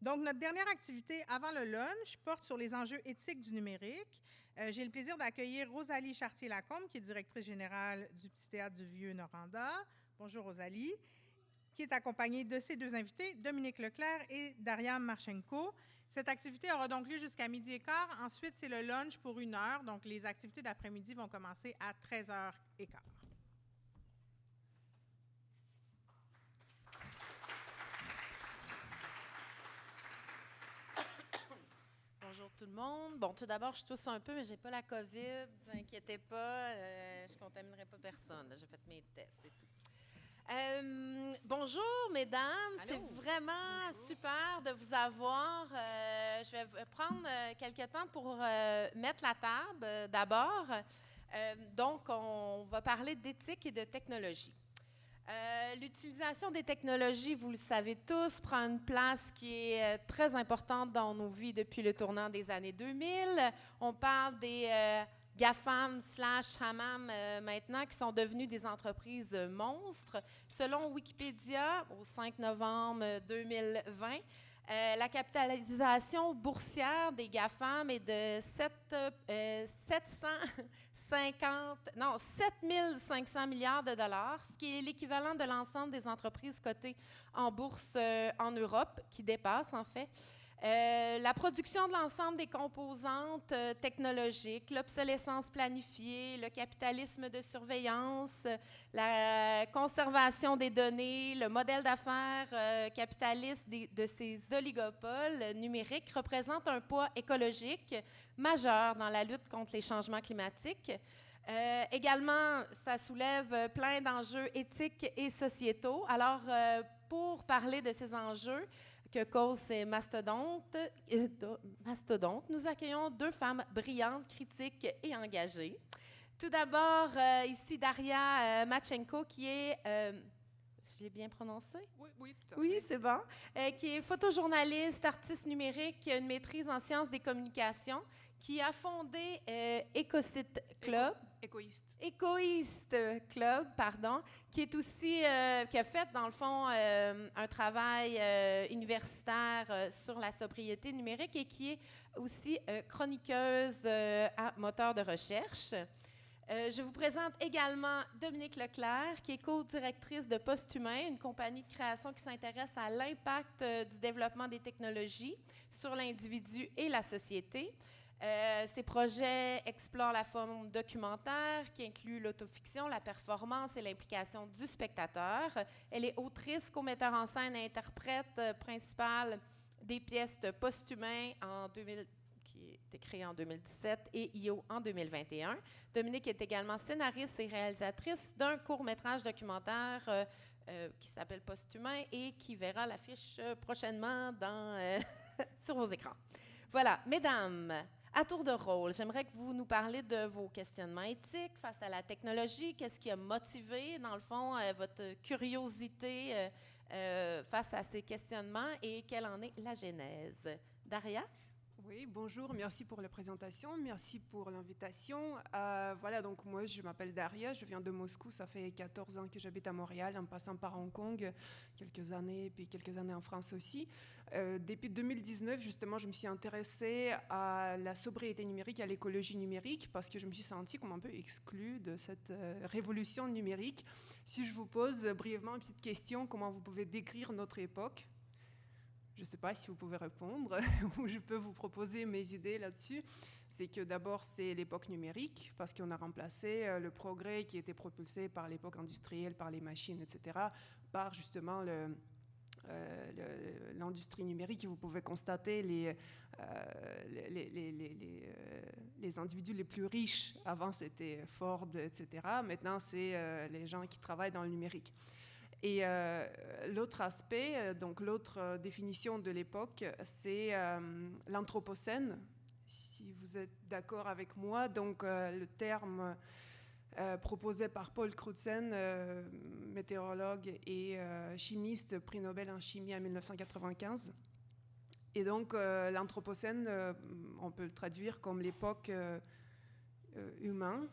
Donc, notre dernière activité avant le lunch porte sur les enjeux éthiques du numérique. J'ai le plaisir d'accueillir Rosalie Chartier-Lacombe, qui est directrice générale du Petit Théâtre du Vieux-Noranda. Bonjour Rosalie, qui est accompagnée de ses deux invités, Dominique Leclerc et Daria Marchenko. Cette activité aura donc lieu jusqu'à 12h15. Ensuite, c'est le lunch pour 1 heure. Donc, les activités d'après-midi vont commencer à 13h15. Bonjour tout le monde. Bon, tout d'abord, je tousse un peu, mais j'ai pas la COVID. Ne vous inquiétez pas, je contaminerai pas personne. J'ai fait mes tests et tout. Bonjour, mesdames. Allô. C'est vraiment super de vous avoir. Je vais prendre quelques temps pour mettre la table d'abord. Donc, on va parler d'éthique et de technologie. L'utilisation des technologies, vous le savez tous, prend une place qui est très importante dans nos vies depuis le tournant des années 2000. On parle des GAFAM / Hamam maintenant, qui sont devenus des entreprises monstres. Selon Wikipédia, au 5 novembre 2020, la capitalisation boursière des GAFAM est de 7 500 milliards de dollars, ce qui est l'équivalent de l'ensemble des entreprises cotées en bourse en Europe, qui dépasse en fait. La production de l'ensemble des composantes technologiques, l'obsolescence planifiée, le capitalisme de surveillance, la conservation des données, le modèle d'affaires capitaliste de ces oligopoles numériques représentent un poids écologique majeur dans la lutte contre les changements climatiques. Également, ça soulève plein d'enjeux éthiques et sociétaux. Alors, pour parler de ces enjeux que causent ces mastodontes, nous accueillons deux femmes brillantes, critiques et engagées. Tout d'abord, ici, Daria Marchenko, qui est... je l'ai bien prononcé? Oui, tout à fait. Oui, c'est bon. Qui est photojournaliste, artiste numérique, qui a une maîtrise en sciences des communications, qui a fondé Écosite Club. Écoïste Club, pardon, qui est aussi, qui a fait, dans le fond, un travail universitaire sur la sobriété numérique et qui est aussi chroniqueuse à moteur de recherche. Je vous présente également Dominique Leclerc, qui est co-directrice de Posthumain, une compagnie de création qui s'intéresse à l'impact du développement des technologies sur l'individu et la société. Ces projets explorent la forme documentaire qui inclut l'autofiction, la performance et l'implication du spectateur. Elle est autrice, co-metteur en scène et interprète principale des pièces de Posthumain qui a été créée en 2017 et IO en 2021. Dominique est également scénariste et réalisatrice d'un court-métrage documentaire qui s'appelle Posthumain et qui verra l'affiche prochainement sur vos écrans. Voilà, mesdames, à tour de rôle, j'aimerais que vous nous parliez de vos questionnements éthiques face à la technologie. Qu'est-ce qui a motivé, dans le fond, votre curiosité face à ces questionnements et quelle en est la genèse? Daria? Oui, bonjour, merci pour la présentation, merci pour l'invitation. Voilà, donc moi je m'appelle Daria, je viens de Moscou, ça fait 14 ans que j'habite à Montréal, en passant par Hong Kong quelques années, puis quelques années en France aussi. Depuis 2019, justement, je me suis intéressée à la sobriété numérique, à l'écologie numérique, parce que je me suis sentie comme un peu exclue de cette révolution numérique. Si je vous pose brièvement une petite question, comment vous pouvez décrire notre époque ? Je ne sais pas si vous pouvez répondre ou je peux vous proposer mes idées là-dessus. C'est que d'abord, c'est l'époque numérique, parce qu'on a remplacé le progrès qui était propulsé par l'époque industrielle, par les machines, etc., par justement l'industrie numérique. Et vous pouvez constater les individus les plus riches. Avant, c'était Ford, etc. Maintenant, c'est les gens qui travaillent dans le numérique. Et l'autre aspect, donc l'autre définition de l'époque, c'est l'anthropocène. Si vous êtes d'accord avec moi, donc le terme proposé par Paul Crutzen, météorologue et chimiste, prix Nobel en chimie en 1995. Et donc l'anthropocène, on peut le traduire comme l'époque humaine,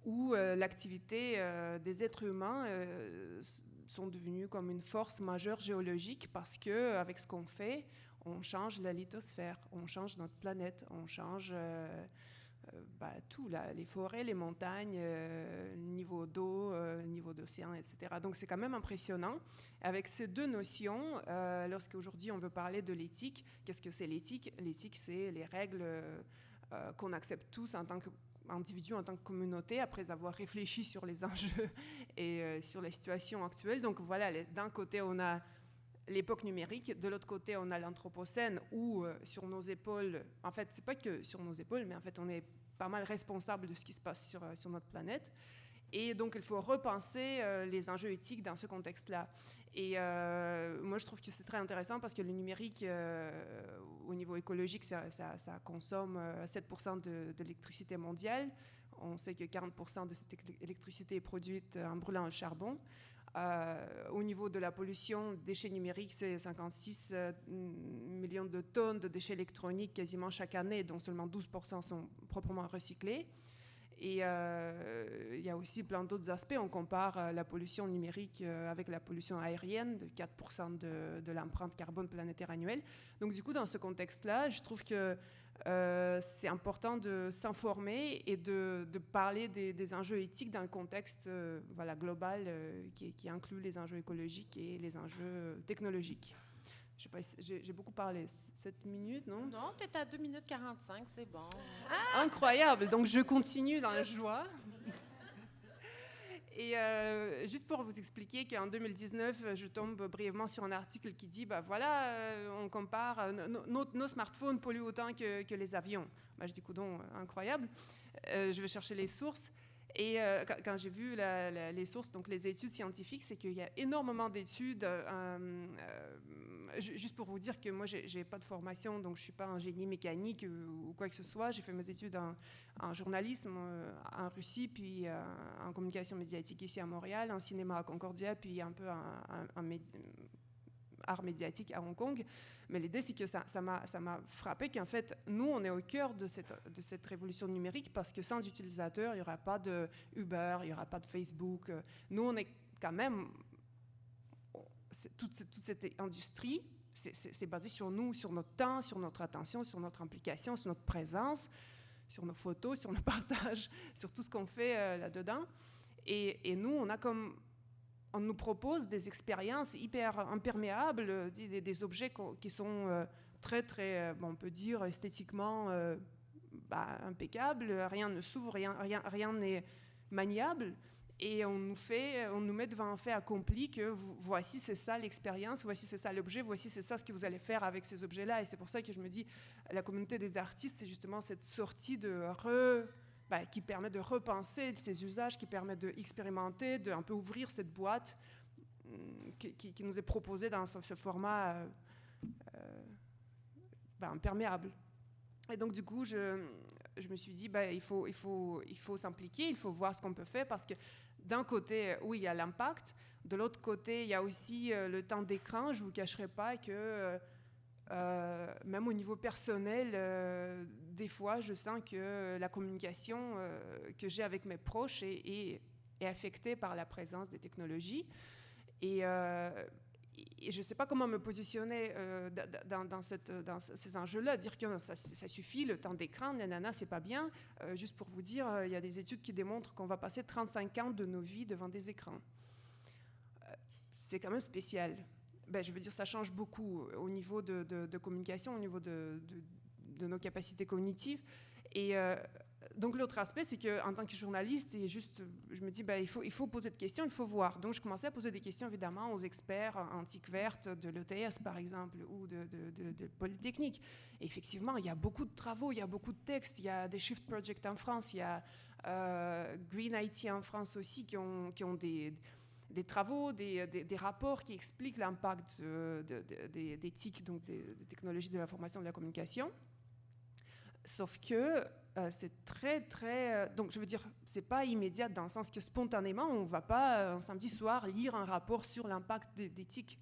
où l'activité des êtres humains sont devenus comme une force majeure géologique parce qu'avec ce qu'on fait, on change la lithosphère, on change notre planète, on change tout, les forêts, les montagnes, le niveau d'eau, le niveau d'océan, etc. Donc c'est quand même impressionnant. Avec ces deux notions, lorsqu'aujourd'hui on veut parler de l'éthique, qu'est-ce que c'est l'éthique? L'éthique, c'est les règles qu'on accepte tous en tant qu'individus, en tant que communauté, après avoir réfléchi sur les enjeux et sur la situation actuelle. Donc voilà, d'un côté on a l'époque numérique, de l'autre côté on a l'anthropocène où sur nos épaules, en fait c'est pas que sur nos épaules, mais en fait on est pas mal responsable de ce qui se passe sur notre planète. Et donc, il faut repenser les enjeux éthiques dans ce contexte-là. Et moi, je trouve que c'est très intéressant parce que le numérique, au niveau écologique, ça consomme 7% de l'électricité mondiale. On sait que 40% de cette électricité est produite en brûlant le charbon. Au niveau de la pollution, déchets numériques, c'est 56 millions de tonnes de déchets électroniques quasiment chaque année, dont seulement 12% sont proprement recyclés. Et il y a aussi plein d'autres aspects. On compare la pollution numérique avec la pollution aérienne, de 4% de l'empreinte carbone planétaire annuelle. Donc du coup, dans ce contexte-là, je trouve que c'est important de s'informer et de parler des enjeux éthiques dans le contexte global qui inclut les enjeux écologiques et les enjeux technologiques. Je sais pas, j'ai beaucoup parlé. 7 minutes, non? Non, tu es à 2 minutes 45, c'est bon. Incroyable, donc je continue dans la joie. Et juste pour vous expliquer qu'en 2019, je tombe brièvement sur un article qui dit, on compare, nos smartphones polluent autant que les avions. Je dis, coudonc, incroyable. Je vais chercher les sources. Et quand j'ai vu les sources, donc les études scientifiques, c'est qu'il y a énormément d'études. Juste pour vous dire que moi, j'ai pas de formation, donc je suis pas un génie mécanique ou quoi que ce soit. J'ai fait mes études en journalisme en Russie, puis en communication médiatique ici à Montréal, en cinéma à Concordia, puis un peu en art médiatique à Hong Kong. Mais l'idée, c'est que ça m'a frappé qu'en fait, nous, on est au cœur de cette révolution numérique parce que sans utilisateurs, il n'y aura pas de Uber, il n'y aura pas de Facebook. Nous, on est quand même... Toute cette industrie, c'est basé sur nous, sur notre temps, sur notre attention, sur notre implication, sur notre présence, sur nos photos, sur nos partages, sur tout ce qu'on fait là-dedans. Et nous, on nous propose des expériences hyper imperméables, des objets qui sont très, très, on peut dire, esthétiquement impeccables. Rien ne s'ouvre, rien n'est maniable. Et on nous met devant un fait accompli que voici, c'est ça l'expérience, voici, c'est ça l'objet, voici, c'est ça ce que vous allez faire avec ces objets-là. Et c'est pour ça que je me dis, la communauté des artistes, c'est justement cette sortie qui permet de repenser ces usages, qui permet d'expérimenter, d'un peu ouvrir cette boîte qui nous est proposée dans ce format imperméable. Et donc, du coup, je me suis dit, il faut s'impliquer, il faut voir ce qu'on peut faire parce que d'un côté, oui, il y a l'impact. De l'autre côté, il y a aussi le temps d'écran. Je ne vous cacherai pas que même au niveau personnel, des fois, je sens que la communication que j'ai avec mes proches est affectée par la présence des technologies. Et je ne sais pas comment me positionner dans ces enjeux-là, dire que ça suffit, le temps d'écran, nanana, c'est pas bien. Juste pour vous dire, il y a des études qui démontrent qu'on va passer 35 ans de nos vies devant des écrans. C'est quand même spécial. Je veux dire, ça change beaucoup au niveau de communication, au niveau de nos capacités cognitives. Et donc, l'autre aspect, c'est qu'en tant que journaliste, je me dis, il faut poser des questions, il faut voir. Donc, je commençais à poser des questions, évidemment, aux experts en TIC verte de l'ETS, par exemple, ou de Polytechnique. Et effectivement, il y a beaucoup de travaux, il y a beaucoup de textes, il y a des Shift Project en France, il y a Green IT en France aussi, qui ont des travaux, des rapports qui expliquent l'impact des TIC, donc des technologies de l'information et de la communication. Sauf que c'est très, très... donc, je veux dire, c'est pas immédiat dans le sens que spontanément, on ne va pas, un samedi soir, lire un rapport sur l'impact des TIC.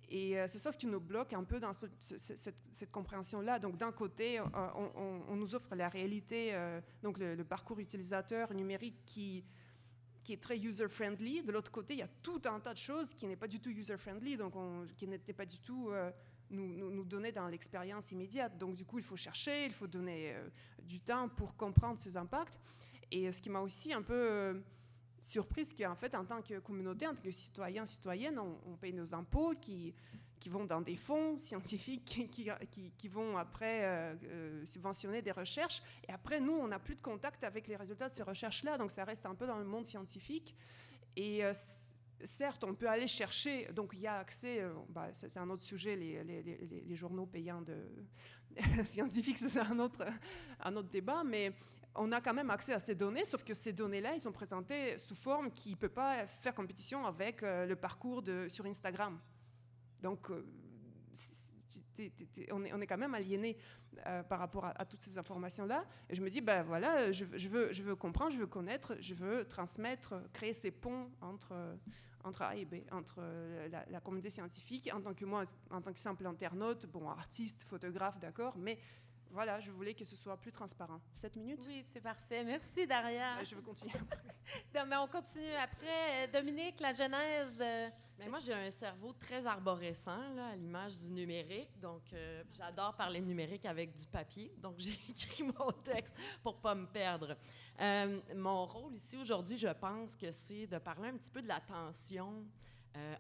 Et c'est ça ce qui nous bloque un peu dans cette compréhension-là. Donc, d'un côté, on nous offre la réalité, donc le parcours utilisateur numérique qui est très user-friendly. De l'autre côté, il y a tout un tas de choses qui n'est pas du tout user-friendly, donc qui n'étaient pas du tout nous donner dans l'expérience immédiate. Donc, du coup, il faut chercher, il faut donner du temps pour comprendre ces impacts. Et ce qui m'a aussi un peu surprise, qu'en fait, en tant que communauté, en tant que citoyens, citoyennes, on paye nos impôts qui vont dans des fonds scientifiques qui vont après subventionner des recherches. Et après, nous, on n'a plus de contact avec les résultats de ces recherches-là. Donc, ça reste un peu dans le monde scientifique. Et certes, on peut aller chercher, donc il y a accès, c'est un autre sujet, les journaux payants scientifiques, c'est un autre débat, mais on a quand même accès à ces données, sauf que ces données-là, ils sont présentées sous forme qui ne peut pas faire compétition avec le parcours sur Instagram. Donc, on est quand même aliéné par rapport à toutes ces informations-là. Et je me dis, voilà, je veux comprendre, je veux connaître, je veux transmettre, créer ces ponts entre A et B, entre la communauté scientifique, en tant que moi, en tant que simple internaute, artiste, photographe, d'accord, mais voilà, je voulais que ce soit plus transparent. 7 minutes? Oui, c'est parfait. Merci, Daria. Je veux continuer après. Non, mais on continue après. Dominique, la genèse. Mais moi, j'ai un cerveau très arborescent, là, à l'image du numérique. Donc, j'adore parler numérique avec du papier. Donc, j'ai écrit mon texte pour ne pas me perdre. Mon rôle ici aujourd'hui, je pense que c'est de parler un petit peu de la tension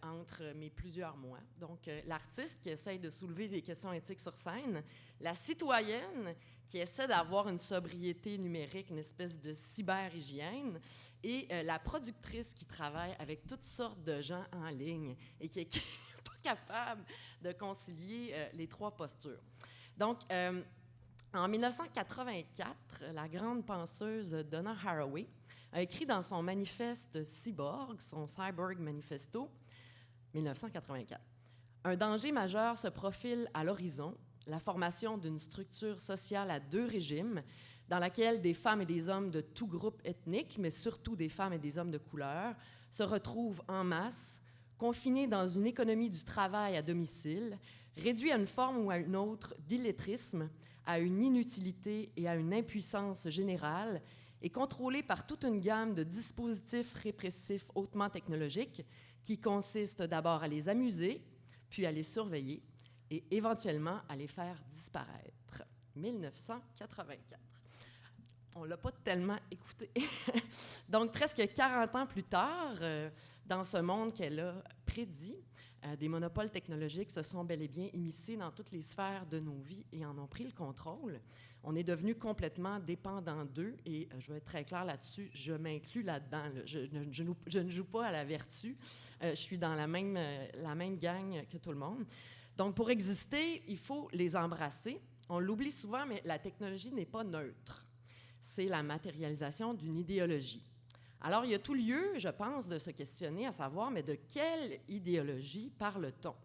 entre mes plusieurs moi. Donc, l'artiste qui essaye de soulever des questions éthiques sur scène, la citoyenne qui essaie d'avoir une sobriété numérique, une espèce de cyber-hygiène, et la productrice qui travaille avec toutes sortes de gens en ligne et qui est pas capable de concilier les trois postures. Donc, en 1984, la grande penseuse Donna Haraway a écrit dans son manifeste Cyborg, son Cyborg Manifesto, 1984. Un danger majeur se profile à l'horizon, la formation d'une structure sociale à deux régimes, dans laquelle des femmes et des hommes de tout groupe ethnique, mais surtout des femmes et des hommes de couleur, se retrouvent en masse, confinés dans une économie du travail à domicile, réduits à une forme ou à une autre d'illettrisme, à une inutilité et à une impuissance générale, et contrôlés par toute une gamme de dispositifs répressifs hautement technologiques qui consistent d'abord à les amuser, puis à les surveiller et éventuellement à les faire disparaître. 1984. On ne l'a pas tellement écouté. Donc, presque 40 ans plus tard, dans ce monde qu'elle a prédit, des monopoles technologiques se sont bel et bien immiscés dans toutes les sphères de nos vies et en ont pris le contrôle. On est devenu complètement dépendant d'eux et je vais être très claire là-dessus, je m'inclus là-dedans. Là. Je ne joue pas à la vertu. Je suis dans la même gang que tout le monde. Donc, pour exister, il faut les embrasser. On l'oublie souvent, mais la technologie n'est pas neutre. C'est la matérialisation d'une idéologie. Alors, il y a tout lieu, je pense, de se questionner à savoir, mais de quelle idéologie parle-t-on?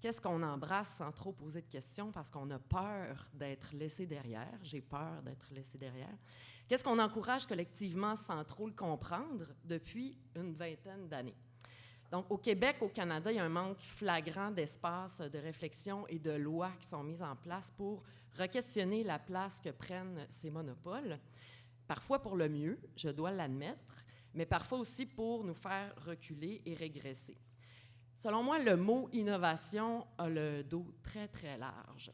Qu'est-ce qu'on embrasse sans trop poser de questions parce qu'on a peur d'être laissé derrière? J'ai peur d'être laissé derrière. Qu'est-ce qu'on encourage collectivement sans trop le comprendre depuis une vingtaine d'années? Donc, au Québec, au Canada, il y a un manque flagrant d'espace de réflexion et de lois qui sont mises en place pour re-questionner la place que prennent ces monopoles, parfois pour le mieux, je dois l'admettre, mais parfois aussi pour nous faire reculer et régresser. Selon moi, le mot « innovation » a le dos très, très large.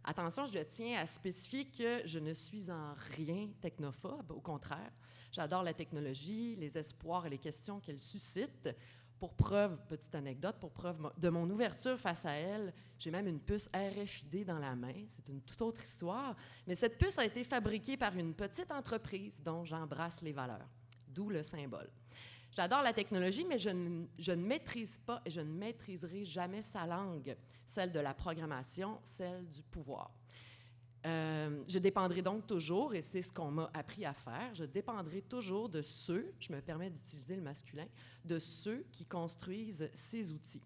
Attention, je tiens à spécifier que je ne suis en rien technophobe, au contraire. J'adore la technologie, les espoirs et les questions qu'elle suscite. Pour preuve, petite anecdote, pour preuve de mon ouverture face à elle, j'ai même une puce RFID dans la main. C'est une toute autre histoire. Mais cette puce a été fabriquée par une petite entreprise dont j'embrasse les valeurs, d'où le symbole. J'adore la technologie, mais je ne maîtrise pas et je ne maîtriserai jamais sa langue, celle de la programmation, celle du pouvoir. Je dépendrai donc toujours, et c'est ce qu'on m'a appris à faire, je dépendrai toujours de ceux, je me permets d'utiliser le masculin, de ceux qui construisent ces outils.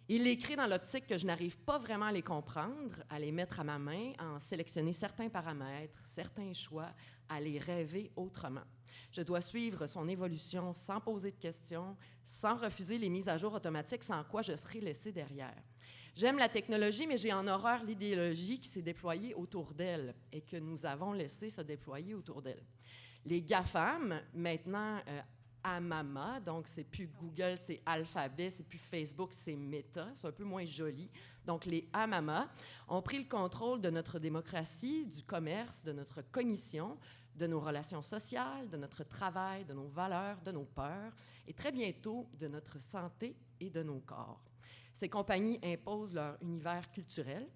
Il est écrit dans l'optique que je n'arrive pas vraiment à les comprendre, à les mettre à ma main, à en sélectionner certains paramètres, certains choix, à les rêver autrement. Je dois suivre son évolution sans poser de questions, sans refuser les mises à jour automatiques, sans quoi je serai laissé derrière. J'aime la technologie, mais j'ai en horreur l'idéologie qui s'est déployée autour d'elle et que nous avons laissé se déployer autour d'elle. Les GAFAM, maintenant Amama. Donc, c'est plus Google, c'est Alphabet, c'est plus Facebook, c'est Meta. C'est un peu moins joli. Donc, les Amama ont pris le contrôle de notre démocratie, du commerce, de notre cognition, de nos relations sociales, de notre travail, de nos valeurs, de nos peurs et très bientôt de notre santé et de nos corps. Ces compagnies imposent leur univers culturel,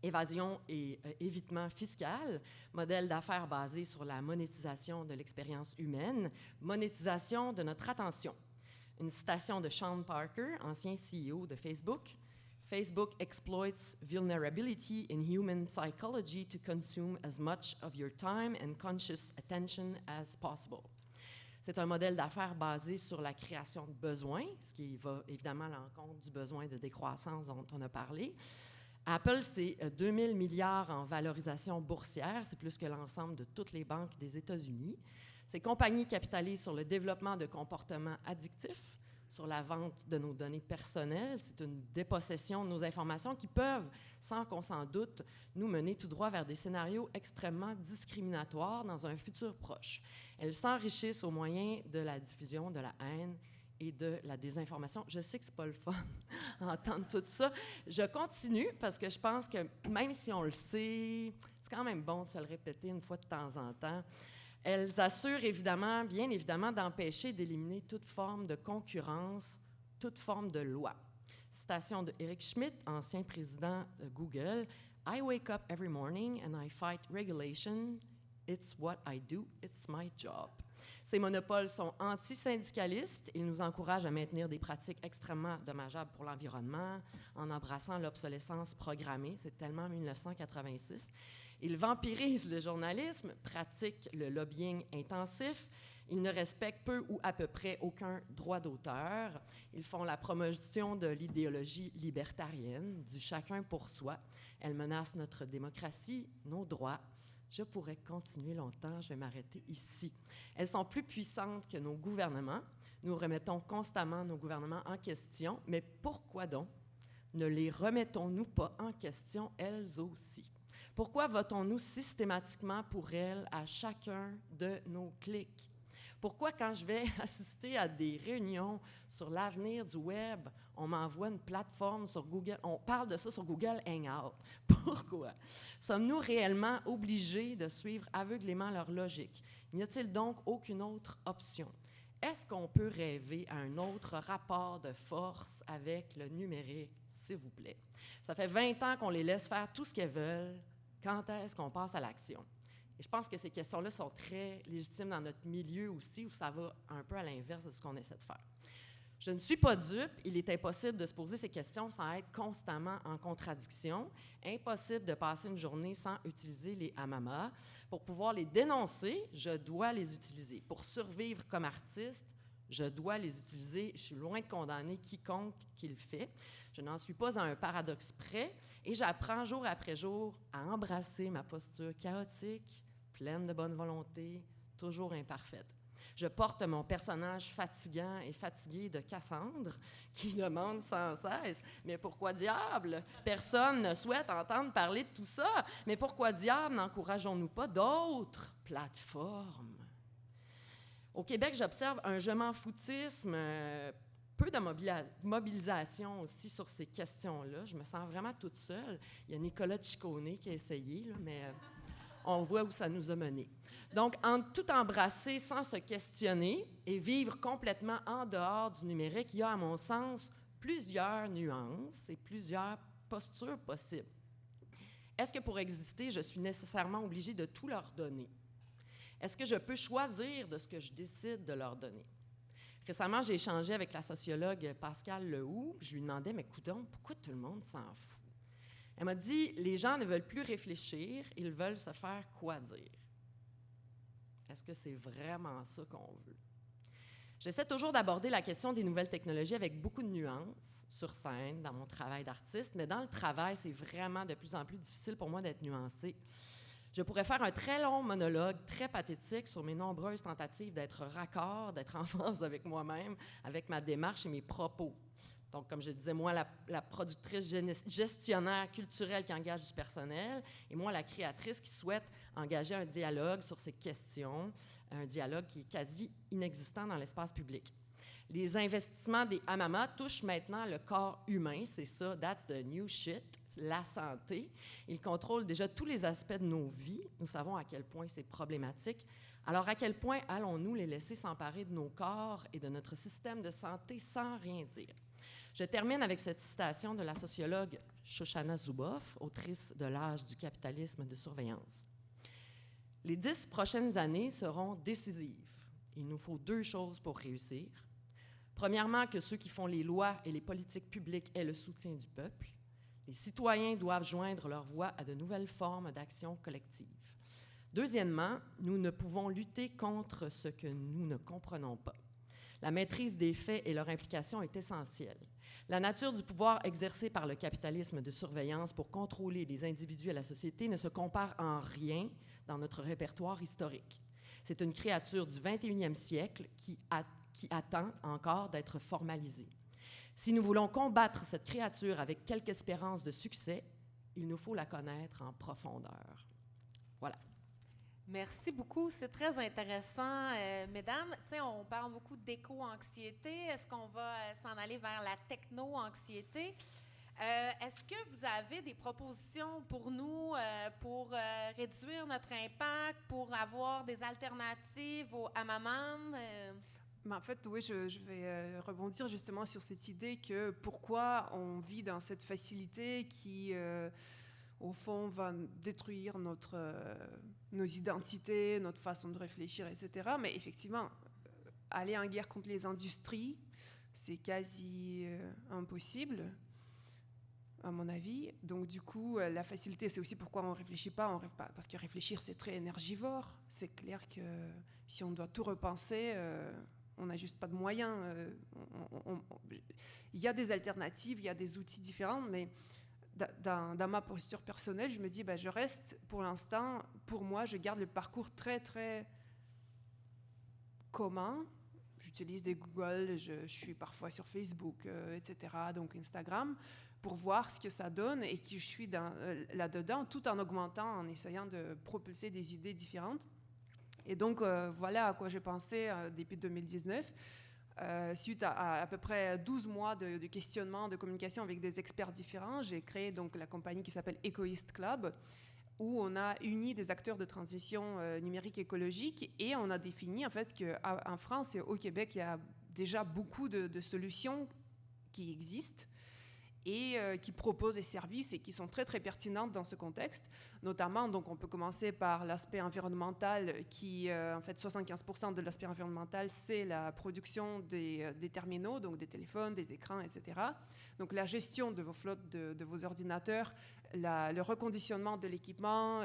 évasion et évitement fiscal, modèle d'affaires basé sur la monétisation de l'expérience humaine, monétisation de notre attention. Une citation de Sean Parker, ancien CEO de Facebook. Facebook exploits vulnerability in human psychology to consume as much of your time and conscious attention as possible. C'est un modèle d'affaires basé sur la création de besoins, ce qui va évidemment à l'encontre du besoin de décroissance dont on a parlé. Apple, c'est 2 000 milliards en valorisation boursière, c'est plus que l'ensemble de toutes les banques des États-Unis. Ces compagnies capitalisent sur le développement de comportements addictifs, sur la vente de nos données personnelles. C'est une dépossession de nos informations qui peuvent, sans qu'on s'en doute, nous mener tout droit vers des scénarios extrêmement discriminatoires dans un futur proche. Elles s'enrichissent au moyen de la diffusion de la haine et de la désinformation. Je sais que c'est pas le fun d'entendre tout ça. Je continue parce que je pense que même si on le sait, c'est quand même bon de se le répéter une fois de temps en temps. Elles assurent évidemment, bien évidemment, d'empêcher d'éliminer toute forme de concurrence, toute forme de loi. Citation de Eric Schmidt, ancien président de Google. « I wake up every morning and I fight regulation. It's what I do. It's my job. » Ces monopoles sont anti-syndicalistes. Ils nous encouragent à maintenir des pratiques extrêmement dommageables pour l'environnement en embrassant l'obsolescence programmée. C'est tellement 1986. Ils vampirisent le journalisme, pratiquent le lobbying intensif. Ils ne respectent peu ou à peu près aucun droit d'auteur. Ils font la promotion de l'idéologie libertarienne, du chacun pour soi. Elles menacent notre démocratie, nos droits. Je pourrais continuer longtemps, je vais m'arrêter ici. Elles sont plus puissantes que nos gouvernements. Nous remettons constamment nos gouvernements en question, mais pourquoi donc ne les remettons-nous pas en question elles aussi? Pourquoi votons-nous systématiquement pour elles à chacun de nos clics? Pourquoi, quand je vais assister à des réunions sur l'avenir du Web, on m'envoie une plateforme sur Google, on parle de ça sur Google Hangout? Pourquoi? Sommes-nous réellement obligés de suivre aveuglément leur logique? N'y a-t-il donc aucune autre option? Est-ce qu'on peut rêver à un autre rapport de force avec le numérique, s'il vous plaît? Ça fait 20 ans qu'on les laisse faire tout ce qu'elles veulent. Quand est-ce qu'on passe à l'action? Et je pense que ces questions-là sont très légitimes dans notre milieu aussi, où ça va un peu à l'inverse de ce qu'on essaie de faire. Je ne suis pas dupe. Il est impossible de se poser ces questions sans être constamment en contradiction. Impossible de passer une journée sans utiliser les Amama. Pour pouvoir les dénoncer, je dois les utiliser. Pour survivre comme artiste, je dois les utiliser. Je suis loin de condamner quiconque qui le fait. Je n'en suis pas à un paradoxe près et j'apprends jour après jour à embrasser ma posture chaotique, pleine de bonne volonté, toujours imparfaite. Je porte mon personnage fatigant et fatigué de Cassandre qui demande sans cesse « Mais pourquoi diable? Personne ne souhaite entendre parler de tout ça. Mais pourquoi diable n'encourageons-nous pas d'autres plateformes? » Au Québec, j'observe un je m'en foutisme, peu de mobilisation aussi sur ces questions-là. Je me sens vraiment toute seule. Il y a Nicolas Ciccone qui a essayé, là, mais on voit où ça nous a menés. Donc, tout embrasser sans se questionner et vivre complètement en dehors du numérique, il y a, à mon sens, plusieurs nuances et plusieurs postures possibles. Est-ce que pour exister, je suis nécessairement obligée de tout leur donner? Est-ce que je peux choisir de ce que je décide de leur donner? Récemment, j'ai échangé avec la sociologue Pascale Lehoux. Je lui demandais, mais coudonc, pourquoi tout le monde s'en fout? Elle m'a dit, les gens ne veulent plus réfléchir, ils veulent se faire quoi dire? Est-ce que c'est vraiment ça qu'on veut? J'essaie toujours d'aborder la question des nouvelles technologies avec beaucoup de nuances, sur scène, dans mon travail d'artiste, mais dans le travail, c'est vraiment de plus en plus difficile pour moi d'être nuancée. Je pourrais faire un très long monologue, très pathétique, sur mes nombreuses tentatives d'être raccord, d'être en phase avec moi-même, avec ma démarche et mes propos. Donc, comme je disais, moi, la productrice gestionnaire culturelle qui engage du personnel, et moi, la créatrice qui souhaite engager un dialogue sur ces questions, un dialogue qui est quasi inexistant dans l'espace public. Les investissements des Amama touchent maintenant le corps humain, c'est ça, that's the new shit, la santé. Ils contrôlent déjà tous les aspects de nos vies. Nous savons à quel point c'est problématique. Alors, à quel point allons-nous les laisser s'emparer de nos corps et de notre système de santé sans rien dire? Je termine avec cette citation de la sociologue Shoshana Zuboff, autrice de L'âge du capitalisme de surveillance. « Les 10 prochaines années seront décisives. Il nous faut 2 choses pour réussir. Premièrement, que ceux qui font les lois et les politiques publiques aient le soutien du peuple. Les citoyens doivent joindre leur voix à de nouvelles formes d'action collective. Deuxièmement, nous ne pouvons lutter contre ce que nous ne comprenons pas. La maîtrise des faits et leur implication est essentielle. La nature du pouvoir exercé par le capitalisme de surveillance pour contrôler les individus et la société ne se compare en rien dans notre répertoire historique. C'est une créature du 21e siècle qui attend encore d'être formalisée. Si nous voulons combattre cette créature avec quelque espérance de succès, il nous faut la connaître en profondeur. » Voilà. Merci beaucoup, c'est très intéressant. Mesdames, on parle beaucoup d'éco-anxiété. Est-ce qu'on va s'en aller vers la techno-anxiété? Est-ce que vous avez des propositions pour nous pour réduire notre impact, pour avoir des alternatives au Hammam? En fait, oui, je vais rebondir justement sur cette idée que pourquoi on vit dans cette facilité qui, au fond, va détruire nos identités, notre façon de réfléchir, etc. Mais effectivement, aller en guerre contre les industries, c'est quasi impossible, à mon avis. Donc, du coup, la facilité, c'est aussi pourquoi on ne réfléchit pas. Parce que réfléchir, c'est très énergivore. C'est clair que si on doit tout repenser, on n'a juste pas de moyens. Il y a des alternatives, il y a des outils différents, mais dans ma posture personnelle, je me dis, je reste pour l'instant, pour moi, je garde le parcours très, très commun. J'utilise des Google, je suis parfois sur Facebook, etc., donc Instagram, pour voir ce que ça donne et qui je suis là-dedans, tout en augmentant, en essayant de propulser des idées différentes. Et donc, voilà à quoi j'ai pensé début 2019. Suite à peu près 12 mois de questionnement, de communication avec des experts différents, j'ai créé donc la compagnie qui s'appelle Ecoist Club, où on a uni des acteurs de transition numérique écologique et on a défini en fait qu'en France et au Québec, il y a déjà beaucoup de solutions qui existent et qui proposent des services et qui sont très, très pertinentes dans ce contexte. Notamment, donc, on peut commencer par l'aspect environnemental qui, en fait, 75% de l'aspect environnemental, c'est la production des terminaux, donc des téléphones, des écrans, etc. Donc, la gestion de vos flottes, de vos ordinateurs, le reconditionnement de l'équipement,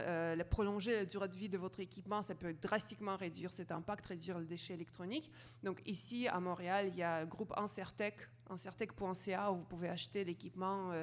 prolonger la durée de vie de votre équipement, ça peut drastiquement réduire cet impact, réduire le déchet électronique. Donc, ici, à Montréal, il y a le groupe Encertec, encertec.ca, où vous pouvez acheter l'équipement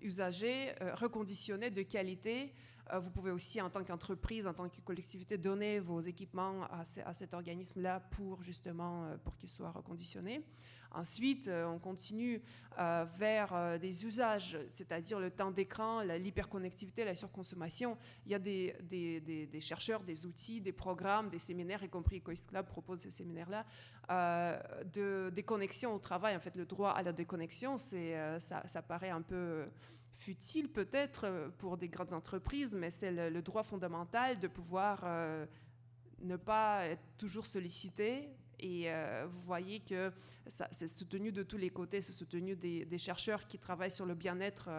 usagé, reconditionné, de qualité. Vous pouvez aussi, en tant qu'entreprise, en tant que collectivité, donner vos équipements à cet organisme-là pour qu'ils soient reconditionnés. Ensuite, on continue vers des usages, c'est-à-dire le temps d'écran, l'hyperconnectivité, la surconsommation. Il y a des chercheurs, des outils, des programmes, des séminaires, y compris Ecoist Club propose ces séminaires-là, des connexions au travail. En fait, le droit à la déconnexion, ça paraît un peu futile peut-être pour des grandes entreprises, mais c'est le droit fondamental de pouvoir ne pas être toujours sollicité. Et vous voyez que c'est soutenu de tous les côtés, c'est soutenu des chercheurs qui travaillent sur le bien-être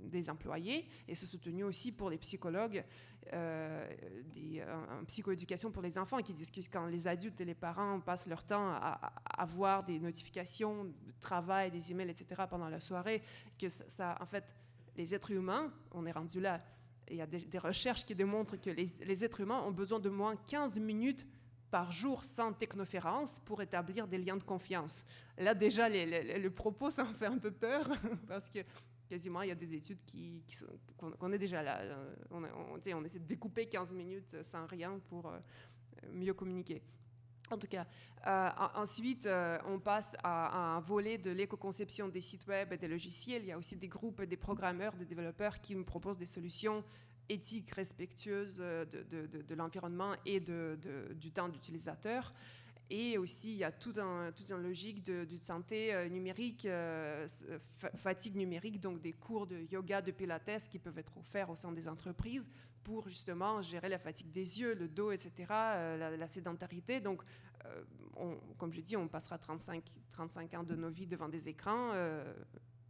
des employés, et c'est soutenu aussi pour les psychologues, en psychoéducation pour les enfants, qui disent que quand les adultes et les parents passent leur temps à avoir des notifications de travail, des emails, etc. pendant la soirée, que ça en fait, les êtres humains, on est rendu là. Il y a des recherches qui démontrent que les êtres humains ont besoin de moins 15 minutes par jour sans technoférence pour établir des liens de confiance. Là, déjà, le propos, ça me fait un peu peur, parce que quasiment, il y a des études qu'on est déjà là. On essaie de découper 15 minutes sans rien pour mieux communiquer. En tout cas, ensuite, on passe à un volet de l'éco-conception des sites web et des logiciels. Il y a aussi des groupes, des programmeurs, des développeurs qui nous proposent des solutions éthiques, respectueuses de l'environnement et du temps d'utilisateur. Et aussi, il y a toute une logique de santé numérique, fatigue numérique, donc des cours de yoga, de pilates qui peuvent être offerts au sein des entreprises pour justement gérer la fatigue des yeux, le dos, etc., la sédentarité. Donc, comme je dis, on passera 35 ans de nos vies devant des écrans,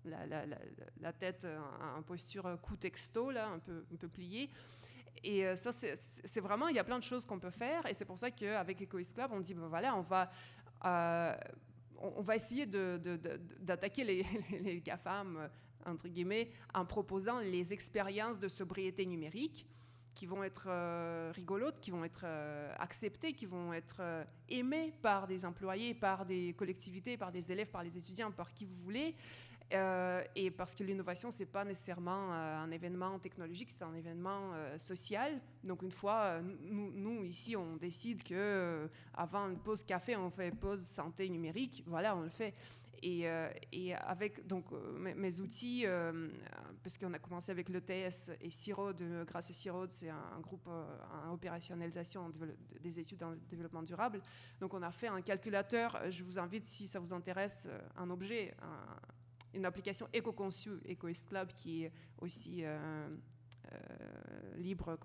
la tête en posture cou texto, là, un peu pliée. Et ça, c'est vraiment, il y a plein de choses qu'on peut faire. Et c'est pour ça qu'avec Ecoist Club, on dit, ben voilà, on va essayer d'attaquer les GAFAM, entre guillemets, en proposant les expériences de sobriété numérique qui vont être rigolotes, qui vont être acceptées, qui vont être aimées par des employés, par des collectivités, par des élèves, par les étudiants, par qui vous voulez. Et parce que l'innovation, ce n'est pas nécessairement un événement technologique, c'est un événement social. Donc, une fois, nous ici, on décide qu'avant une pause café, on fait pause santé numérique. Voilà, on le fait. Et avec donc, mes outils, parce qu'on a commencé avec l'ETS et CIROD, grâce à CIROD, c'est un groupe en opérationnalisation des études en développement durable. Donc, on a fait un calculateur. Je vous invite, si ça vous intéresse, un objet, une application éco-conçue, Ecoist Club, qui est aussi libre,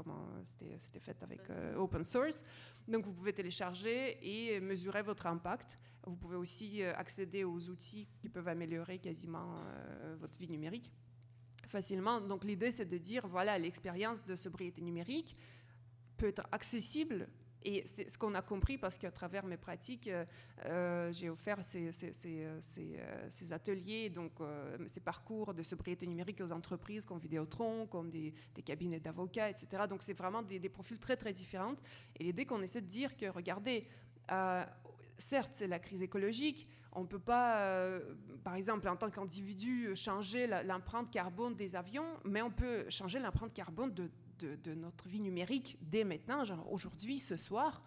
c'était fait avec open source. Donc, vous pouvez télécharger et mesurer votre impact. Vous pouvez aussi accéder aux outils qui peuvent améliorer quasiment votre vie numérique facilement. Donc, l'idée, c'est de dire, voilà, l'expérience de sobriété numérique peut être accessible. Et c'est ce qu'on a compris parce qu'à travers mes pratiques, j'ai offert ces ateliers, donc ces parcours de sobriété numérique aux entreprises comme Vidéotron, comme des cabinets d'avocats, etc. Donc, c'est vraiment des profils très, très différents. Et l'idée qu'on essaie de dire que, regardez, certes, c'est la crise écologique. On ne peut pas, par exemple, en tant qu'individu, changer l'empreinte carbone des avions, mais on peut changer l'empreinte carbone de notre vie numérique dès maintenant, genre aujourd'hui, ce soir.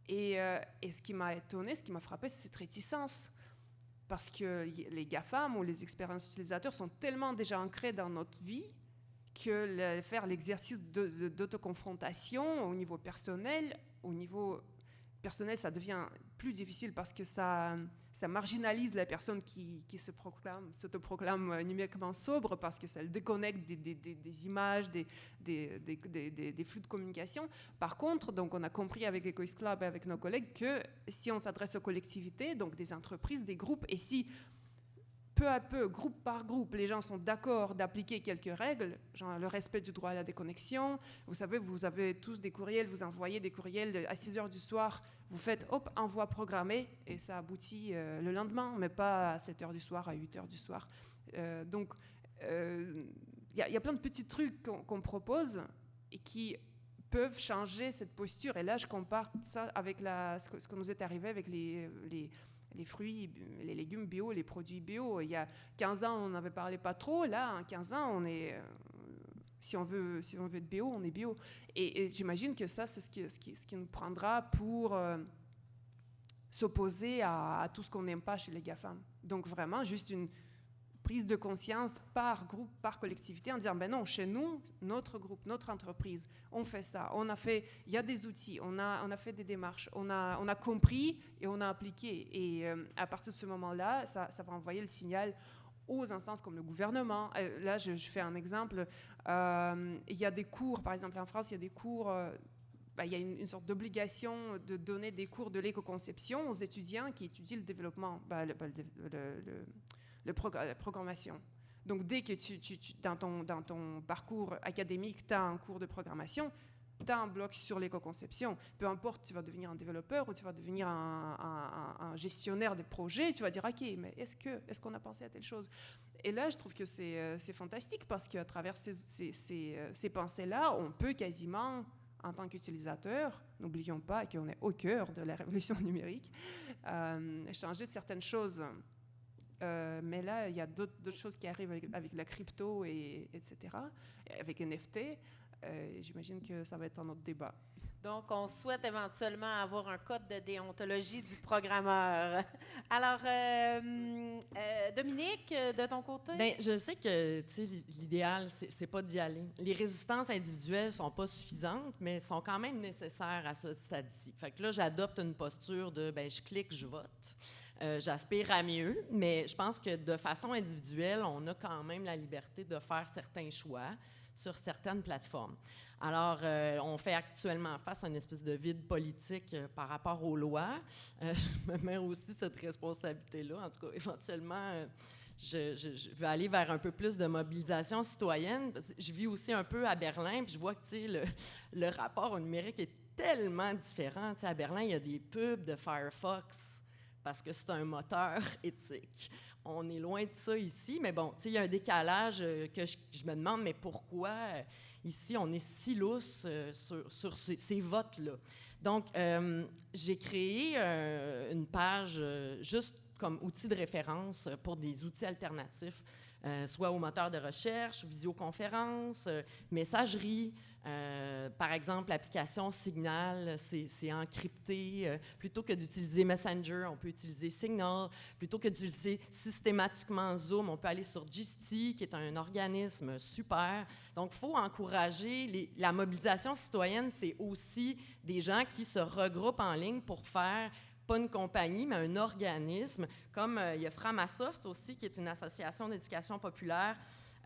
Et ce qui m'a étonnée, ce qui m'a frappée, c'est cette réticence. Parce que les GAFAM ou les expériences utilisateurs sont tellement déjà ancrées dans notre vie que faire l'exercice d'autoconfrontation au niveau personnel, ça devient plus difficile parce que ça marginalise la personne qui s'autoproclame numériquement sobre parce que ça le déconnecte des images, des flux de communication. Par contre, donc, on a compris avec Ecoist Club et avec nos collègues que si on s'adresse aux collectivités, donc des entreprises, des groupes, et si peu à peu, groupe par groupe, les gens sont d'accord d'appliquer quelques règles, genre le respect du droit à la déconnexion. Vous savez, vous avez tous des courriels, vous envoyez des courriels à 6 heures du soir, vous faites, hop, envoi programmé, et ça aboutit le lendemain, mais pas à 7 heures du soir, à 8 heures du soir. Donc, il y a plein de petits trucs qu'on propose et qui peuvent changer cette posture. Et là, je compare ça avec ce que nous est arrivé avec les fruits, les légumes bio, les produits bio. Il y a 15 ans, on n'avait parlé pas trop. Là, en 15 ans, on est... si on veut être bio, on est bio. Et j'imagine que ça, c'est ce qui nous prendra pour s'opposer à tout ce qu'on n'aime pas chez les GAFAM. Donc, vraiment, juste une prise de conscience par groupe, par collectivité, en disant, ben non, chez nous, notre groupe, notre entreprise, on fait ça, il y a des outils, on a fait des démarches, on a compris et on a appliqué. Et à partir de ce moment-là, ça va envoyer le signal aux instances comme le gouvernement. Là, je fais un exemple. Il y a des cours, par exemple, en France, il y a des cours... il y a une sorte d'obligation de donner des cours de l'éco-conception aux étudiants qui étudient le développement, la programmation. Donc, dès que dans ton parcours académique, tu as un cours de programmation, tu as un bloc sur l'éco-conception. Peu importe, tu vas devenir un développeur ou tu vas devenir un gestionnaire des projets, tu vas dire, OK, mais est-ce qu'on a pensé à telle chose? Et là, je trouve que c'est fantastique parce qu'à travers ces pensées-là, on peut quasiment, en tant qu'utilisateur, n'oublions pas qu'on est au cœur de la révolution numérique, changer certaines choses. Mais là, il y a d'autres choses qui arrivent avec la crypto, etc., avec NFT. j'imagine que ça va être un autre débat. Donc, on souhaite éventuellement avoir un code de déontologie du programmeur. Alors, Dominique, de ton côté? Bien, je sais que l'idéal, c'est pas d'y aller. Les résistances individuelles sont pas suffisantes, mais sont quand même nécessaires à ce stade-ci. Fait que là, j'adopte une posture de je clique, je vote. J'aspire à mieux, mais je pense que de façon individuelle, on a quand même la liberté de faire certains choix sur certaines plateformes. Alors, on fait actuellement face à une espèce de vide politique par rapport aux lois. Je me mets aussi cette responsabilité-là. En tout cas, éventuellement, je vais aller vers un peu plus de mobilisation citoyenne. Je vis aussi un peu à Berlin, puis je vois que le rapport au numérique est tellement différent. À Berlin, il y a des pubs de Firefox parce que c'est un moteur éthique. On est loin de ça ici, mais bon, il y a un décalage que je me demande, mais pourquoi ici on est si lousse sur ces votes-là? Donc, j'ai créé une page juste comme outil de référence pour des outils alternatifs, soit au moteur de recherche, visioconférence, messagerie. Par exemple, l'application Signal, c'est encrypté. Plutôt que d'utiliser Messenger, on peut utiliser Signal. Plutôt que d'utiliser systématiquement Zoom, on peut aller sur Jitsi, qui est un organisme super. Donc, il faut encourager la mobilisation citoyenne. C'est aussi des gens qui se regroupent en ligne pour faire pas une compagnie, mais un organisme, comme il y a Framasoft aussi, qui est une association d'éducation populaire,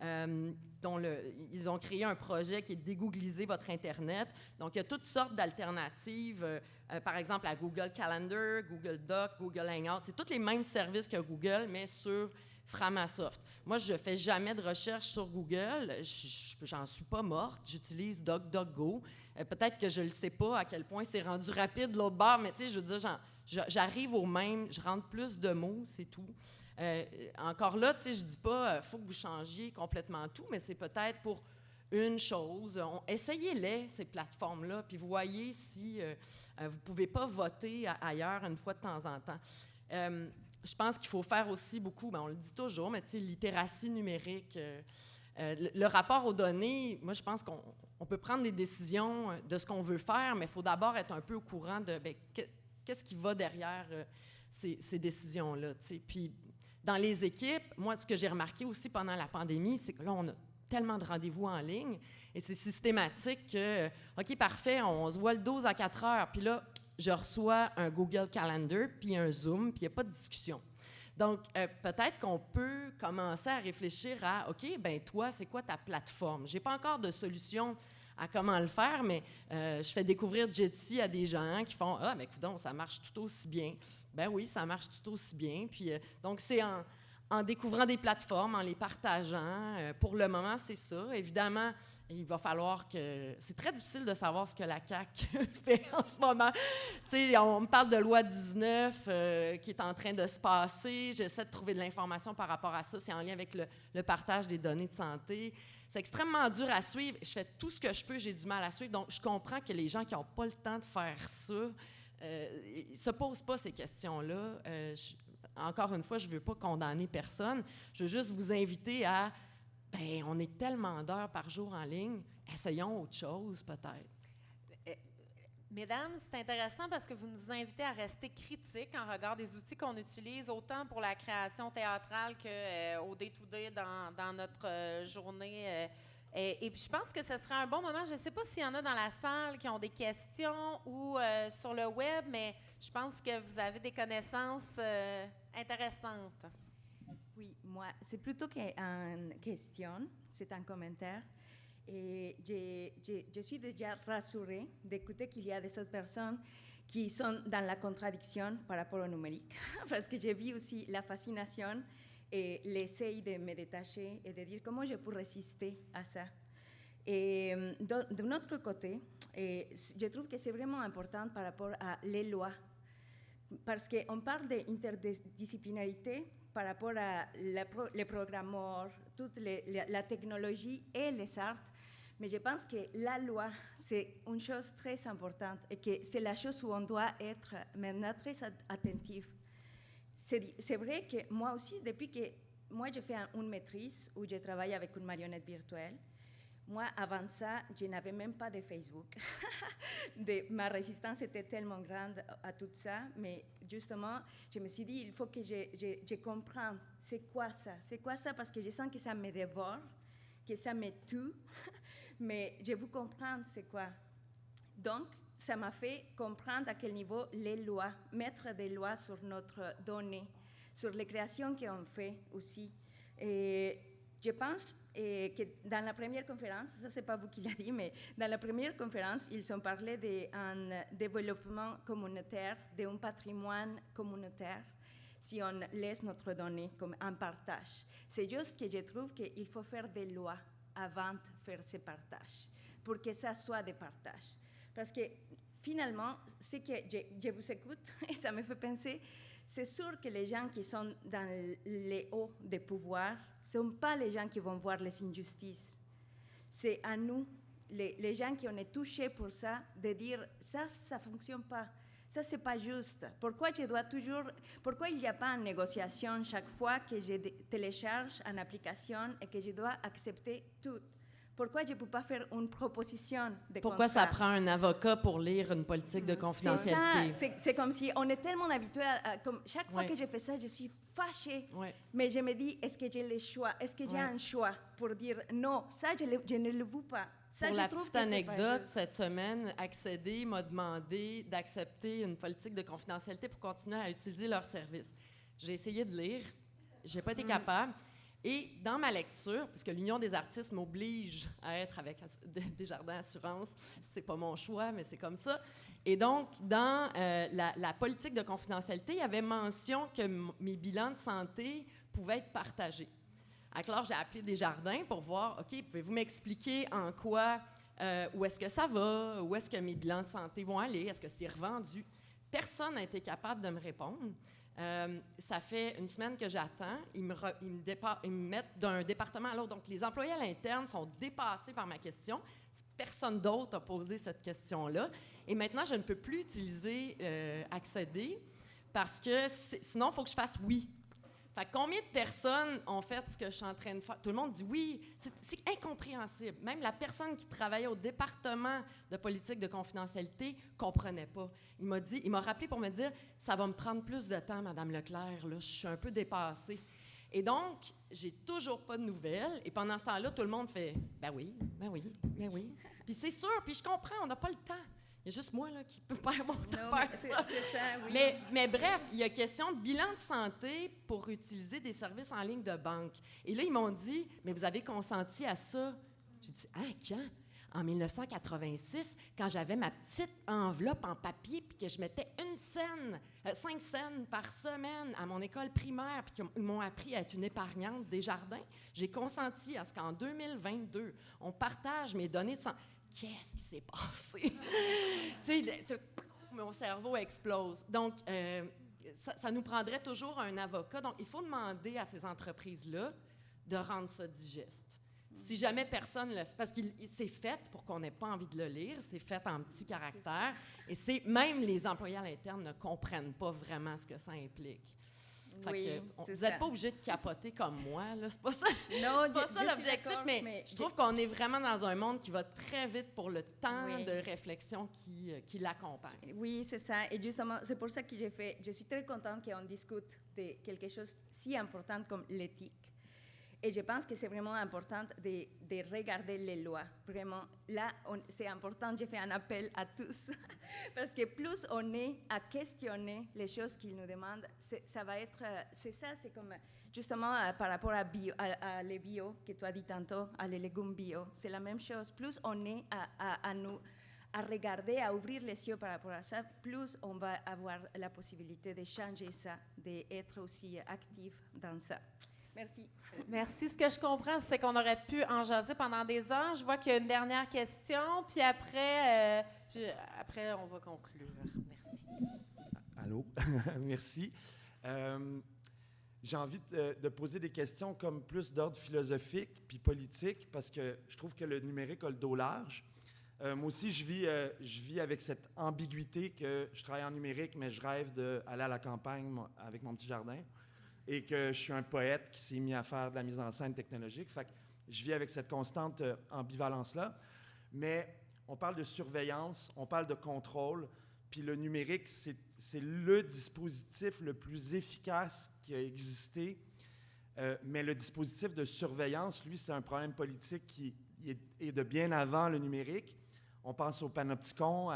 ils ont créé un projet qui est d'égoogliser votre Internet. Donc, il y a toutes sortes d'alternatives, par exemple à Google Calendar, Google Doc, Google Hangout. C'est tous les mêmes services que Google, mais sur Framasoft. Moi, je ne fais jamais de recherche sur Google. J'en suis pas morte. J'utilise DuckDuckGo. Peut-être que je ne le sais pas à quel point c'est rendu rapide de l'autre bord, mais tu sais, je veux dire, j'arrive au même, je rentre plus de mots, c'est tout. Encore là, tu sais, je dis pas faut que vous changiez complètement tout, mais c'est peut-être pour une chose. Essayez-les, ces plateformes-là, puis voyez si vous pouvez pas voter ailleurs une fois de temps en temps. Je pense qu'il faut faire aussi beaucoup, on le dit toujours, mais tu sais, littératie numérique. Le rapport aux données, moi, je pense qu'on peut prendre des décisions de ce qu'on veut faire, mais il faut d'abord être un peu au courant de qu'est-ce qui va derrière ces décisions-là. Puis, dans les équipes, moi, ce que j'ai remarqué aussi pendant la pandémie, c'est que là, on a tellement de rendez-vous en ligne et c'est systématique que, OK, parfait, on se voit le 12 à 4 heures, puis là, je reçois un Google Calendar, puis un Zoom, puis il n'y a pas de discussion. Donc, peut-être qu'on peut commencer à réfléchir à, OK, ben toi, c'est quoi ta plateforme? Je n'ai pas encore de solution à comment le faire, mais je fais découvrir Jitsi à des gens qui font « Ah, mais écoute, ça marche tout aussi bien. » Ben oui, ça marche tout aussi bien. Puis, donc, c'est en découvrant des plateformes, en les partageant. Pour le moment, c'est ça. Évidemment, il va falloir que... C'est très difficile de savoir ce que la CAQ fait en ce moment. Tu sais, on me parle de loi 19 qui est en train de se passer. J'essaie de trouver de l'information par rapport à ça. C'est en lien avec le partage des données de santé. C'est extrêmement dur à suivre. Je fais tout ce que je peux, j'ai du mal à suivre. Donc, je comprends que les gens qui n'ont pas le temps de faire ça ne se posent pas ces questions-là. Encore une fois, je ne veux pas condamner personne. Je veux juste vous inviter à... on est tellement d'heures par jour en ligne. Essayons autre chose, peut-être. Mesdames, c'est intéressant parce que vous nous invitez à rester critiques en regard des outils qu'on utilise, autant pour la création théâtrale qu'au day-to-day dans notre journée. Et puis, je pense que ce serait un bon moment. Je ne sais pas s'il y en a dans la salle qui ont des questions ou sur le web, mais je pense que vous avez des connaissances intéressantes. Oui, moi, c'est plutôt qu'une question, c'est un commentaire. Et je suis déjà rassurée d'écouter qu'il y a des autres personnes qui sont dans la contradiction par rapport au numérique, parce que j'ai vu aussi la fascination et l'essai de me détacher et de dire comment je peux résister à ça. Et de notre côté, je trouve que c'est vraiment important par rapport à les lois, parce qu'on parle d'interdisciplinarité par rapport à les programmeurs, toute la technologie et les arts, mais je pense que la loi, c'est une chose très importante et que c'est la chose où on doit être maintenant très attentif. C'est vrai que moi aussi, depuis que moi je fais une maîtrise où je travaille avec une marionnette virtuelle, Moi, avant ça, je n'avais même pas de Facebook. Ma résistance était tellement grande à tout ça, mais justement, je me suis dit, il faut que je comprenne c'est quoi ça, parce que je sens que ça me dévore, que ça me tue, mais je veux comprendre c'est quoi. Donc, ça m'a fait comprendre à quel niveau les lois, mettre des lois sur notre donnée, sur les créations qu'on fait aussi. Et je pense que dans la première conférence, ça c'est pas vous qui l'avez dit, mais dans la première conférence, ils ont parlé d'un développement communautaire, d'un patrimoine communautaire, si on laisse notre donnée comme un partage. C'est juste que je trouve qu'il faut faire des lois avant de faire ces partages, pour que ça soit des partages. Parce que finalement, ce que je vous écoute, et ça me fait penser, c'est sûr que les gens qui sont dans les hauts des pouvoirs ne sont pas les gens qui vont voir les injustices. C'est à nous, les gens qui ont été touchés pour ça, de dire ça ne fonctionne pas. Ça, ce n'est pas juste. Pourquoi il n'y a pas une négociation chaque fois que je télécharge une application et que je dois accepter tout? Pourquoi je ne peux pas faire une proposition de Pourquoi contrat? ça prend un avocat pour lire une politique de confidentialité? C'est comme si on est tellement habitué comme chaque fois que je fais ça, je suis fâchée. Mais je me dis, est-ce que j'ai le choix? Est-ce que j'ai un choix pour dire non, ça, je ne le veux pas? Ça, pour la petite anecdote, cette semaine, Accéder m'a demandé d'accepter une politique de confidentialité pour continuer à utiliser leur service. J'ai essayé de lire, je n'ai pas été capable. Et dans ma lecture, parce que l'Union des artistes m'oblige à être avec Desjardins Assurance, c'est pas mon choix, mais c'est comme ça. Et donc, dans la politique de confidentialité, il y avait mention que mes bilans de santé pouvaient être partagés. Alors, j'ai appelé Desjardins pour voir, OK, pouvez-vous m'expliquer en quoi, où est-ce que ça va, où est-ce que mes bilans de santé vont aller, est-ce que c'est revendu? Personne n'a été capable de me répondre. Ça fait une semaine que j'attends. Ils me mettent d'un département à l'autre. Donc, les employés à l'interne sont dépassés par ma question. Personne d'autre a posé cette question-là. Et maintenant, je ne peux plus utiliser Accéder parce que sinon, il faut que je fasse oui. Fait que combien de personnes ont fait ce que je suis en train de faire? Tout le monde dit oui. C'est incompréhensible. Même la personne qui travaillait au département de politique de confidentialité ne comprenait pas. Il m'a rappelé pour me dire « Ça va me prendre plus de temps, Madame Leclerc, là, je suis un peu dépassée. » Et donc, j'ai toujours pas de nouvelles. Et pendant ce temps-là, tout le monde fait « Ben oui, ben oui, ben oui. » Puis c'est sûr, puis je comprends, on n'a pas le temps. Il y a juste moi là, qui peux faire mon temps faire ça. C'est ça, oui. Mais bref, il y a question de bilan de santé pour utiliser des services en ligne de banque. Et là, ils m'ont dit « Mais vous avez consenti à ça? » J'ai dit « Ah, quand? » En 1986, quand j'avais ma petite enveloppe en papier puis que je mettais 5 cents par semaine à mon école primaire puis qu'ils m'ont appris à être une épargnante Desjardins, j'ai consenti à ce qu'en 2022, on partage mes données de santé. Qu'est-ce qui s'est passé? Tu sais, mon cerveau explose. Donc, ça nous prendrait toujours un avocat. Donc, il faut demander à ces entreprises-là de rendre ça digeste. Si jamais personne le fait, parce que c'est fait pour qu'on n'ait pas envie de le lire, c'est fait en petits caractères, et même les employés à l'interne ne comprennent pas vraiment ce que ça implique. Fait que, vous n'êtes pas obligé de capoter comme moi, là, c'est pas ça. Non, c'est pas ça l'objectif, mais je trouve qu'on est vraiment dans un monde qui va très vite pour le temps de réflexion qui l'accompagne. Oui, c'est ça. Et justement, c'est pour ça que je suis très contente qu'on discute de quelque chose si important comme l'éthique. Et je pense que c'est vraiment important de regarder les lois. Vraiment, là, c'est important, je fais un appel à tous. Parce que plus on est à questionner les choses qu'ils nous demandent, ça va être... C'est ça, c'est comme justement par rapport à les bio, que tu as dit tantôt, à les légumes bio. C'est la même chose. Plus on est à regarder, à ouvrir les yeux par rapport à ça, plus on va avoir la possibilité de changer ça, d'être aussi actif dans ça. Merci. Merci. Ce que je comprends, c'est qu'on aurait pu en jaser pendant des heures. Je vois qu'il y a une dernière question, puis après, on va conclure. Merci. Allô? Merci. J'ai envie de poser des questions comme plus d'ordre philosophique puis politique, parce que je trouve que le numérique a le dos large. Moi aussi, je vis avec cette ambiguïté que je travaille en numérique, mais je rêve d'aller à la campagne avec mon petit jardin, et que je suis un poète qui s'est mis à faire de la mise en scène technologique. Fait que je vis avec cette constante ambivalence-là. Mais on parle de surveillance, on parle de contrôle, puis le numérique, c'est le dispositif le plus efficace qui a existé. Mais le dispositif de surveillance, lui, c'est un problème politique qui est de bien avant le numérique. On pense au panopticon,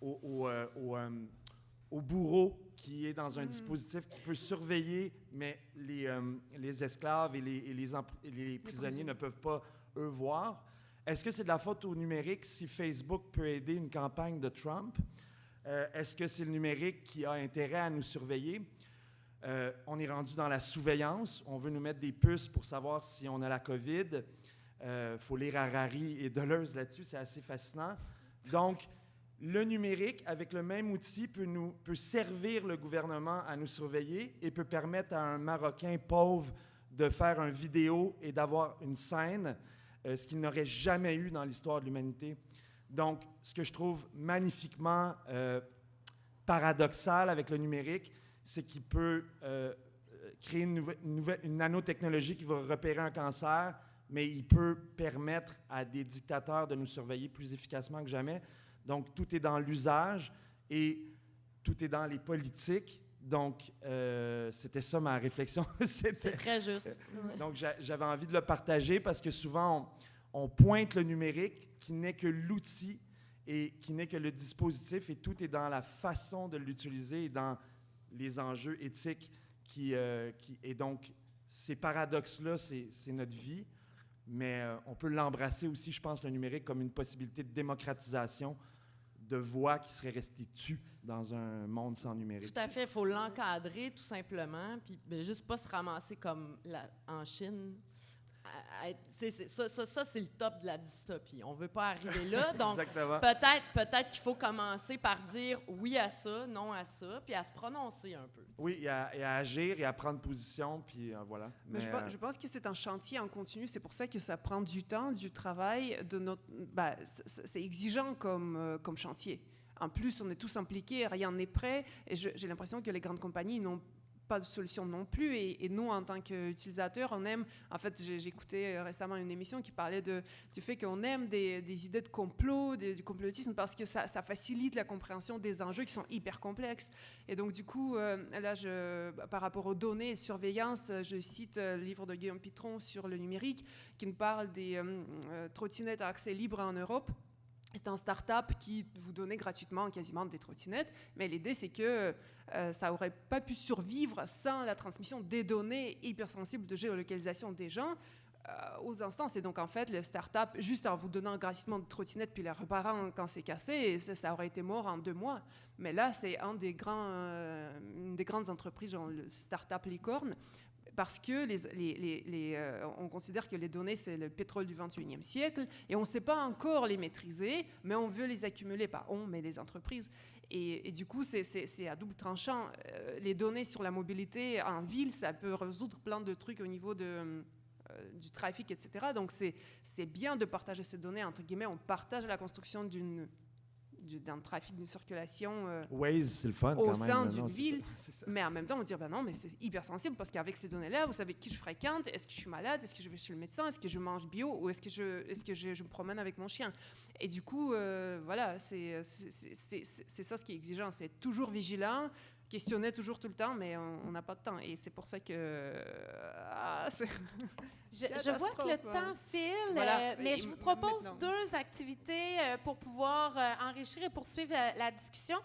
au bourreau qui est dans un dispositif qui peut surveiller, mais les esclaves et les prisonniers ne peuvent pas, eux, voir. Est-ce que c'est de la faute au numérique si Facebook peut aider une campagne de Trump? Est-ce que c'est le numérique qui a intérêt à nous surveiller? On est rendu dans la surveillance. On veut nous mettre des puces pour savoir si on a la COVID. Faut lire Harari et Deleuze là-dessus, c'est assez fascinant. Donc, le numérique, avec le même outil, peut servir le gouvernement à nous surveiller et peut permettre à un Marocain pauvre de faire une vidéo et d'avoir une scène, ce qu'il n'aurait jamais eu dans l'histoire de l'humanité. Donc, ce que je trouve magnifiquement paradoxal avec le numérique, c'est qu'il peut créer une nanotechnologie qui va repérer un cancer, mais il peut permettre à des dictateurs de nous surveiller plus efficacement que jamais. Donc, tout est dans l'usage et tout est dans les politiques. Donc, c'était ça ma réflexion. C'est très juste. Donc, j'avais envie de le partager parce que souvent, on pointe le numérique qui n'est que l'outil et qui n'est que le dispositif et tout est dans la façon de l'utiliser et dans les enjeux éthiques et donc, ces paradoxes-là, c'est notre vie, mais on peut l'embrasser aussi, je pense, le numérique comme une possibilité de démocratisation de voix qui seraient restées tues dans un monde sans numérique. Tout à fait, il faut l'encadrer tout simplement, puis juste pas se ramasser comme en Chine. Ça, c'est le top de la dystopie. On ne veut pas arriver là. Donc, peut-être qu'il faut commencer par dire oui à ça, non à ça, puis à se prononcer un peu. Oui, et à agir et à prendre position, puis voilà. Mais je pense que c'est un chantier en continu. C'est pour ça que ça prend du temps, du travail. C'est exigeant comme chantier. En plus, on est tous impliqués, rien n'est prêt. Et j'ai l'impression que les grandes compagnies n'ont pas de solution non plus. Et nous, en tant qu'utilisateurs, on aime... En fait, j'ai écouté récemment une émission qui parlait du fait qu'on aime des idées de complot, du complotisme, parce que ça facilite la compréhension des enjeux qui sont hyper complexes. Et donc, du coup, là, par rapport aux données et surveillance, je cite le livre de Guillaume Pitron sur le numérique, qui nous parle des trottinettes à accès libre en Europe. C'est un start-up qui vous donnait gratuitement quasiment des trottinettes, mais l'idée, c'est que ça n'aurait pas pu survivre sans la transmission des données hypersensibles de géolocalisation des gens aux instances. Et donc, en fait, le start-up, juste en vous donnant gratuitement des trottinettes puis les réparant quand c'est cassé, ça aurait été mort en 2 mois. Mais là, c'est une des grandes entreprises, genre le start-up licorne, parce que on considère que les données, c'est le pétrole du 21e siècle, et on ne sait pas encore les maîtriser, mais on veut les accumuler, pas on, mais les entreprises. Et du coup, c'est à double tranchant. Les données sur la mobilité en ville, ça peut résoudre plein de trucs au niveau du trafic, etc. Donc, c'est bien de partager ces données, entre guillemets, on partage la construction d'un trafic, d'une circulation Waze, c'est le fun, au sein d'une ville, c'est ça. mais en même temps, on dit, ben non, mais c'est hyper sensible parce qu'avec ces données-là, vous savez qui je fréquente, est-ce que je suis malade, est-ce que je vais chez le médecin, est-ce que je mange bio ou est-ce que je me promène avec mon chien. Et du coup, voilà, c'est ça ce qui est exigeant, c'est toujours vigilant, questionner toujours tout le temps, mais on n'a pas de temps. Et c'est pour ça que... Je vois que le temps file, voilà. Mais je vous propose 2 activités pour pouvoir enrichir et poursuivre la discussion.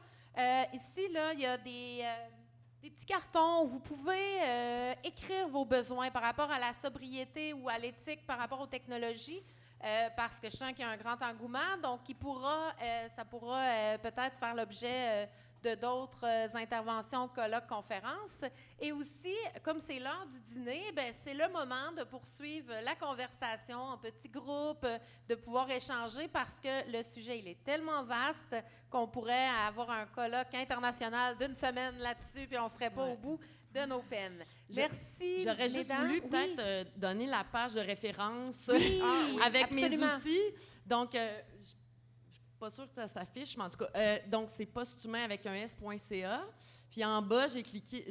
Ici, là, il y a des petits cartons où vous pouvez écrire vos besoins par rapport à la sobriété ou à l'éthique par rapport aux technologies. Parce que je sens qu'il y a un grand engouement, donc ça pourra peut-être faire l'objet de d'autres interventions, colloques, conférences. Et aussi, comme c'est l'heure du dîner, c'est le moment de poursuivre la conversation en petits groupes, de pouvoir échanger parce que le sujet, il est tellement vaste qu'on pourrait avoir un colloque international d'1 semaine là-dessus, puis on ne serait pas au bout de nos peines. Merci, J'aurais juste voulu peut-être donner la page de référence avec absolument. mes outils. Donc, je ne suis pas sûre que ça s'affiche, mais en tout cas, donc c'est posthumain avec un s.ca. Puis en bas, j'ai cliqué,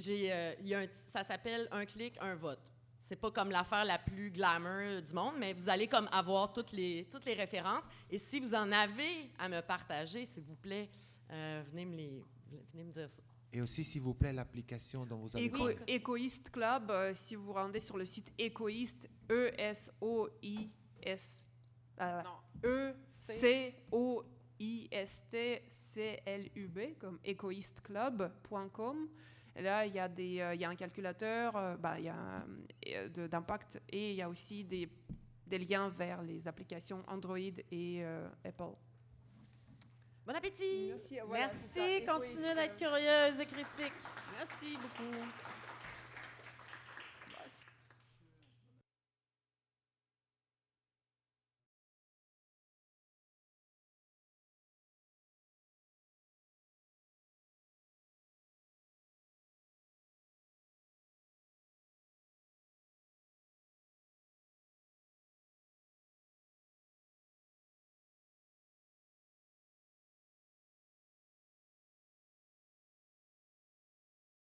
ça s'appelle « Un clic, un vote ». c'est pas comme l'affaire la plus glamour du monde, mais vous allez comme avoir toutes les références. Et si vous en avez à me partager, s'il vous plaît, venez me dire ça. Et aussi, s'il vous plaît, l'application dont vous avez parlé. Ecoist Club, si vous rendez sur le site Ecoist, E-S-O-I-S. E-C-O-I-S-T-C-L-U-B, comme ecoistclub.com. Et là, il y a un calculateur d'impact et il y a aussi des liens vers les applications Android et Apple. Bon appétit! Merci. Merci. Continuez d'être curieuse et critique. Merci beaucoup.